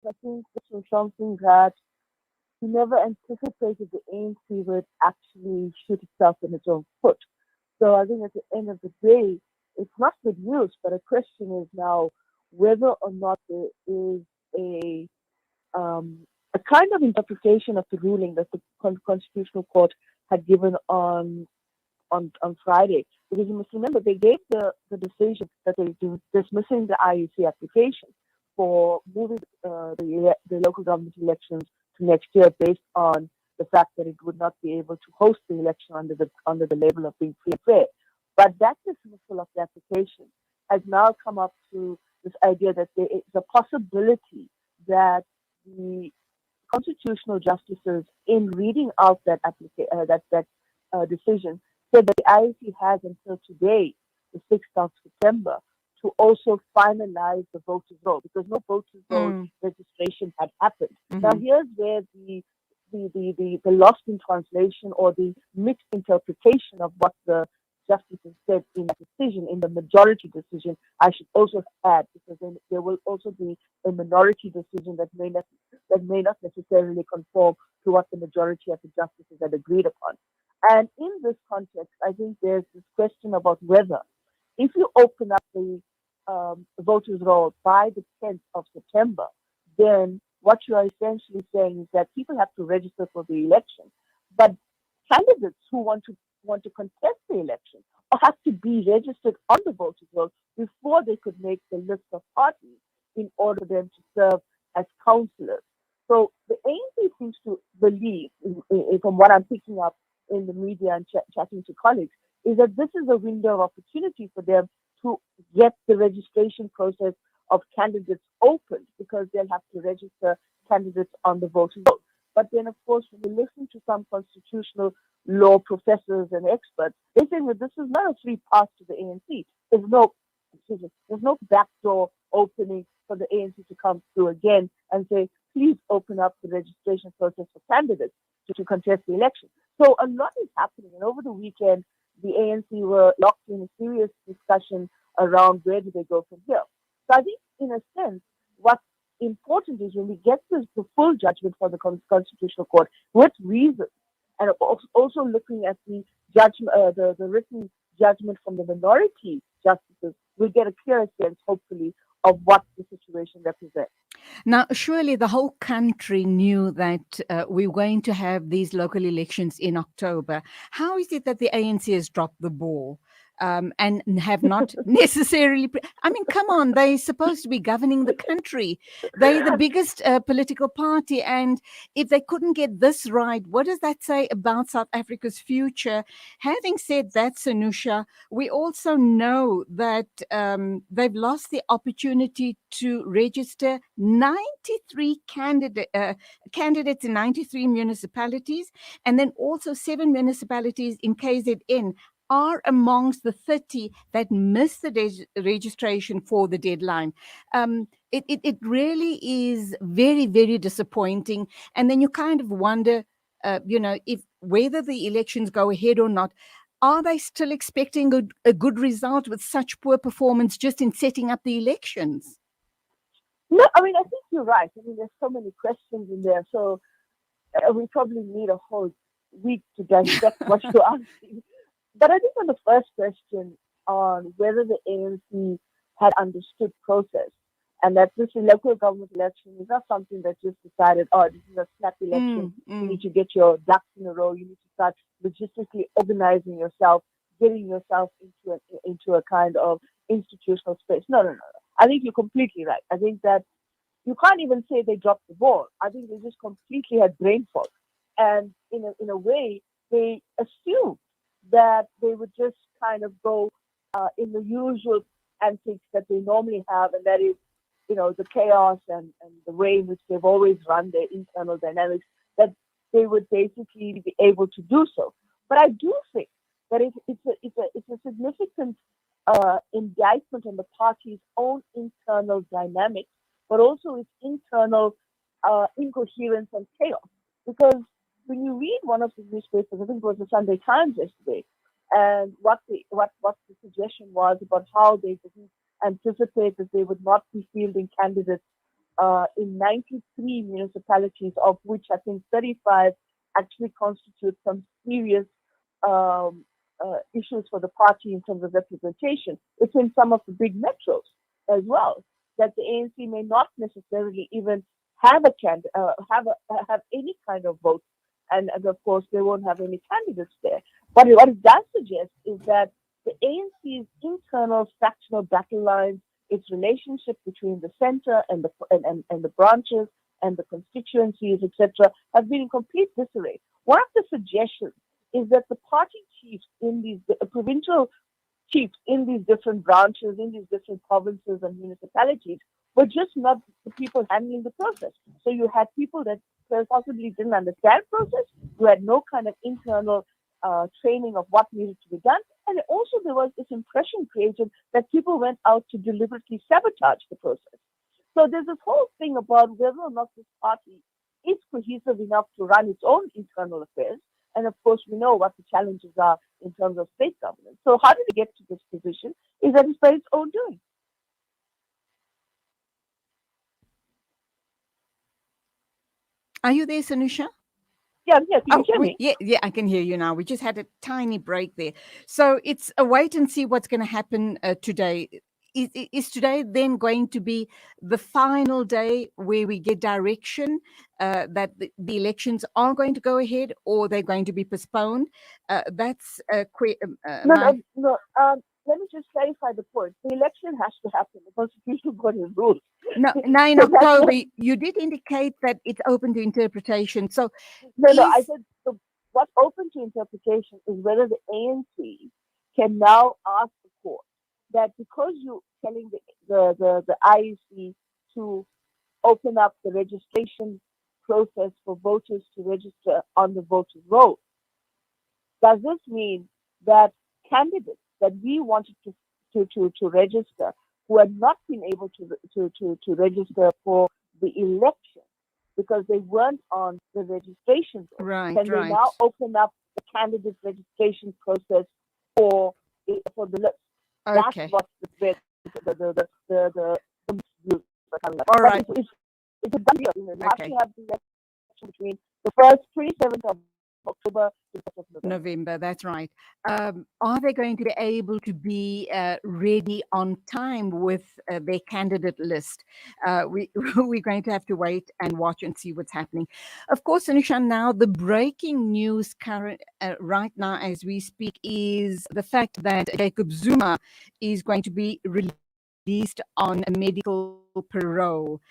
I think this was something that we never anticipated the ANC would actually shoot itself in its own foot. So I think at the end of the day, it's not good news, but a question is now whether or not there is a a kind of interpretation of the ruling that the Constitutional Court had given on Friday. Because you must remember, they gave the decision that they were dismissing the IEC application for moving the local government elections to next year based on the fact that it would not be able to host the election under the label of being free and fair. But that dismissal of the application has now come up to this idea that there is a possibility that the constitutional justices, in reading out decision, said that the IEC has until today, the 6th of September, to also finalize the voters' roll because no voters' roll Mm. registration had happened. Now, Mm-hmm. here's where the lost in translation or the mixed interpretation of what the justices said in that decision, in the majority decision, I should also add, because then there will also be a minority decision that may not necessarily conform to what the majority of the justices had agreed upon. And in this context, I think there's this question about whether, if you open up the voters' roll by the 10th of September, then what you are essentially saying is that people have to register for the election, but candidates who want to contest the election or have to be registered on the voters' roll before they could make the list of parties in order for them to serve as councillors. So the ANC seems to believe, from what I'm picking up in the media and chatting to colleagues, is that this is a window of opportunity for them to get the registration process of candidates opened because they'll have to register candidates on the voting roll. But then, of course, when you listen to some constitutional law professors and experts, they say that this is not a free pass to the ANC. There's no backdoor opening for the ANC to come through again and say, please open up the registration process for candidates to contest the election. So a lot is happening. And over the weekend, the ANC were locked in a serious discussion around where do they go from here. So I think, in a sense, what's important is when we get the full judgment from the Constitutional Court with reason, and also looking at the judgment, the written judgment from the minority justices, we'll get a clearer sense, hopefully, of what the situation represents. Now, surely the whole country knew that we were going to have these local elections in October. How is it that the ANC has dropped the ball? And have not necessarily. I mean, come on, they're supposed to be governing the country. They're the biggest political party. And if they couldn't get this right, what does that say about South Africa's future? Having said that, Sanusha, we also know that they've lost the opportunity to register 93 candidates in 93 municipalities, and then also 7 municipalities in KZN are amongst the 30 that missed the registration for the deadline. It really is very, very disappointing. And then you kind of wonder, if whether the elections go ahead or not, are they still expecting a good result with such poor performance just in setting up the elections? No, I mean, I think you're right. I mean, there's so many questions in there. So we probably need a whole week to dissect what you're asking. But I think on the first question on whether the ANC had understood process and that this local government election is not something that just decided, oh, this is a snap election. You need to get your ducks in a row. You need to start logistically organizing yourself, getting yourself into a kind of institutional space. No, no, no, no. I think you're completely right. I think that you can't even say they dropped the ball. I think they just completely had brain fog. And in a way, they assumed that they would just kind of go in the usual antics that they normally have, and that is, the chaos and the way in which they've always run their internal dynamics, that they would basically be able to do so. But I do think that it's a significant indictment on the party's own internal dynamics, but also its internal incoherence and chaos. Because when you read one of the newspapers, I think it was the Sunday Times yesterday, and what the suggestion was about how they didn't anticipate that they would not be fielding candidates in 93 municipalities, of which I think 35 actually constitute some serious um, issues for the party in terms of representation. It's in some of the big metros as well that the ANC may not necessarily even have have any kind of vote, and of course they won't have any candidates there. But what it does suggest is that the ANC's internal factional battle lines, its relationship between the center and and the branches and the constituencies, etc., have been in complete disarray. One of the suggestions is that the party chiefs in these provincial chiefs in these different branches, in these different provinces and municipalities, were just not the people handling the process. So you had people that possibly didn't understand process, who had no kind of internal training of what needed to be done, and also there was this impression created that people went out to deliberately sabotage the process. So there's this whole thing about whether or not this party is cohesive enough to run its own internal affairs. And of course, we know what the challenges are in terms of state governance. So how did it get to this position? Is that it's by its own doing. Are you there, Sanusha? Yeah, yeah. Can you hear me? Yeah, I can hear you now. We just had a tiny break there. So it's a wait and see what's going to happen today. Is today then going to be the final day where we get direction that the elections are going to go ahead, or they're going to be postponed? That's No, my. no, no. Let me just clarify the point. The election has to happen. The constitution got its rules. No, now in So that's October, not, you did indicate that it's open to interpretation. So no, no. I is said what's open to interpretation is whether the ANC can now ask the court that because you're telling the IEC to open up the registration process for voters to register on the voters' roll, does this mean that candidates that we wanted to register who had not been able to register for the election because they weren't on the registration roll, right, can they right. now open up the candidate registration process for the list? That's Okay. what the views are coming up. All But right. it's a done deal. You have Okay. to have the election between the first 27th of October to the 1st of November. November, that's right. Are they going to be able to be ready on time with their candidate list? We're going to have to wait and watch and see what's happening. Of course, Anusha, now the breaking news right now as we speak is the fact that Jacob Zuma is going to be released on a medical parole.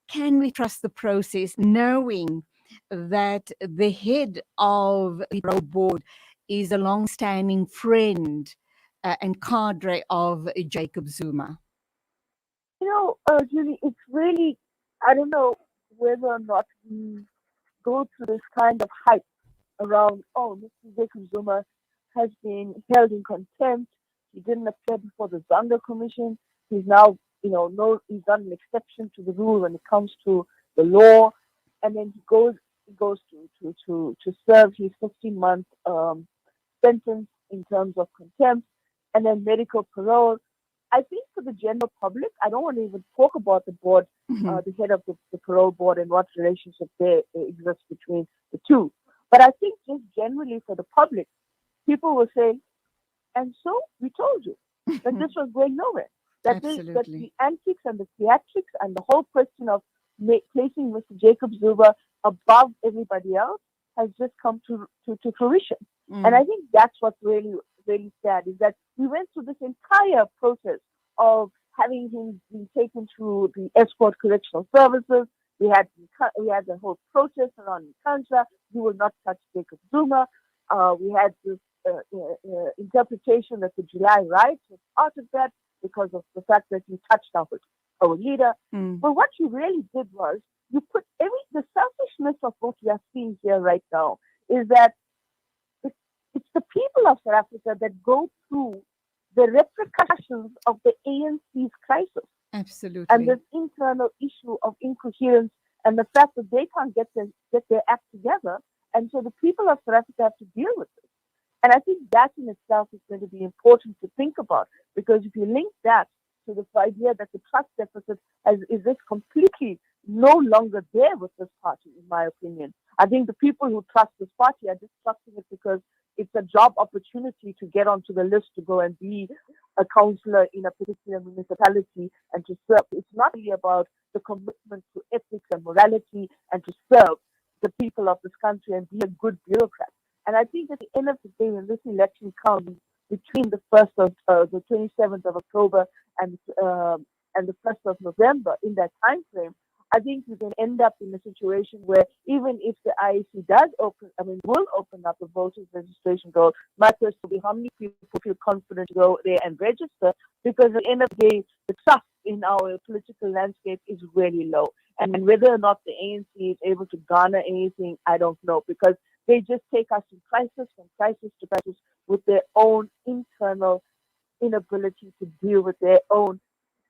Can we trust the process knowing that the head of the parole board is a long-standing friend and cadre of Jacob Zuma? Julie, it's really, I don't know whether or not we go through this kind of hype around, oh, Mr. Jacob Zuma has been held in contempt. He didn't appear before the Zander Commission. He's now, no, he's done an exception to the rule when it comes to the law. And then he goes to serve his 15-month sentence in terms of contempt and then medical parole. I think for the general public, I don't want to even talk about the board, the head of the parole board and what relationship there exists between the two. But I think just generally for the public, people will say, and so we told you that this was going nowhere. That the antics and the theatrics and the whole question of placing Mr. Jacob Zuma above everybody else has just come to fruition. And I think that's what's really, really sad, is that we went through this entire process of having him be taken through the escort correctional services. We had the whole protest around Nkanhla. You will not touch Jacob Zuma. We had this interpretation that the July riots was part of that because of the fact that you touched our leader. But what you really did was you put the selfishness of what we are seeing here right now is that it's the people of South Africa that go through the repercussions of the ANC's crisis. Absolutely. And this internal issue of incoherence and the fact that they can't get their act together. And so the people of South Africa have to deal with this. And I think that in itself is going to be important to think about, because if you link that to this idea that the trust deficit is just completely no longer there with this party, in my opinion. I think the people who trust this party are just trusting it because it's a job opportunity to get onto the list to go and be a councillor in a particular municipality and to serve. It's not really about the commitment to ethics and morality and to serve the people of this country and be a good bureaucrat. And I think at the end of the day, when this election comes between the 27th of October and the 1st of November, in that time frame, I think we can end up in a situation where even if the IEC will open up a voters registration goal, my question will be how many people feel confident to go there and register, because at the end of the day, the trust in our political landscape is really low. And whether or not the ANC is able to garner anything, I don't know, because they just take us from crisis to crisis with their own internal inability to deal with their own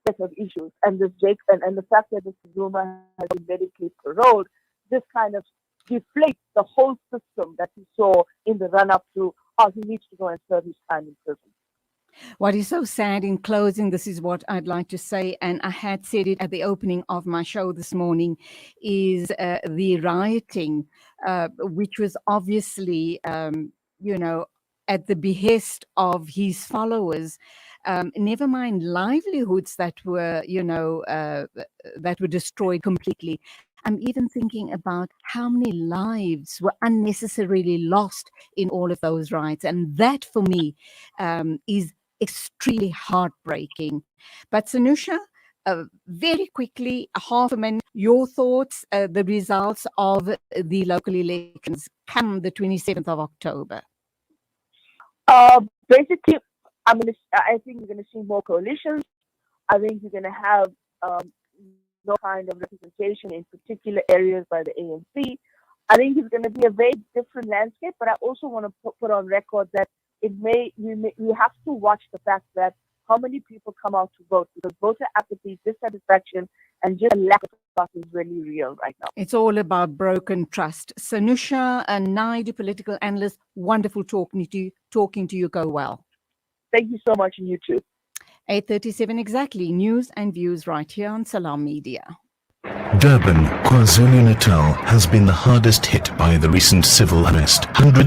set of issues. And this and the fact that this Zuma has been medically paroled, this kind of deflates the whole system that we saw in the run-up to, he needs to go and serve his time in prison. What is so sad in closing, this is what I'd like to say, and I had said it at the opening of my show this morning, is the rioting, which was obviously, at the behest of his followers. Never mind livelihoods that were, that were destroyed completely. I'm even thinking about how many lives were unnecessarily lost in all of those riots. And that, for me, is extremely heartbreaking. But Sanusha, very quickly, half a minute, your thoughts, the results of the local elections come the 27th of October. Basically, I think we're going to see more coalitions. I think you're going to have no kind of representation in particular areas by the ANC. I think it's going to be a very different landscape, but I also want to put on record that we have to watch the fact that how many people come out to vote, because voter apathy, dissatisfaction, and just a lack of trust is really real right now. It's all about broken trust. Sanusha Naidu, political analyst, wonderful talking to you. Go well. Thank you so much, and you too. 8:37 exactly. News and views right here on Salam Media. Durban, KwaZulu-Natal has been the hardest hit by the recent civil unrest. Hundreds